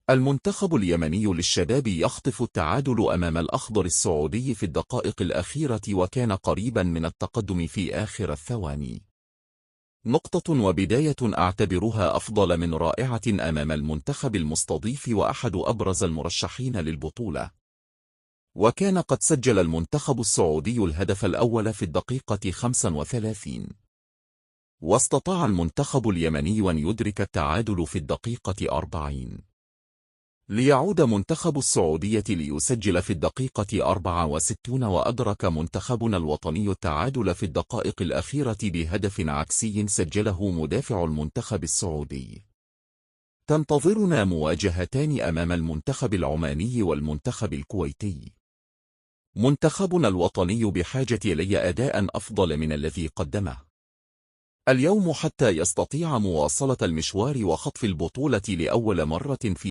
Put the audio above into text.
المنتخب اليمني للشباب يخطف التعادل أمام الأخضر السعودي في الدقائق الأخيرة وكان قريبا من التقدم في آخر الثواني. نقطة وبداية أعتبرها أفضل من رائعة أمام المنتخب المستضيف وأحد أبرز المرشحين للبطولة. وكان قد سجل المنتخب السعودي الهدف الأول في الدقيقة 35. واستطاع المنتخب اليمني أن يدرك التعادل في الدقيقة 40. ليعود منتخب السعودية ليسجل في الدقيقة 64 وأدرك منتخبنا الوطني التعادل في الدقائق الأخيرة بهدف عكسي سجله مدافع المنتخب السعودي. تنتظرنا مواجهتان أمام المنتخب العماني والمنتخب الكويتي. منتخبنا الوطني بحاجة إلى أداء أفضل من الذي قدمه اليوم حتى يستطيع مواصلة المشوار وخطف البطولة لأول مرة في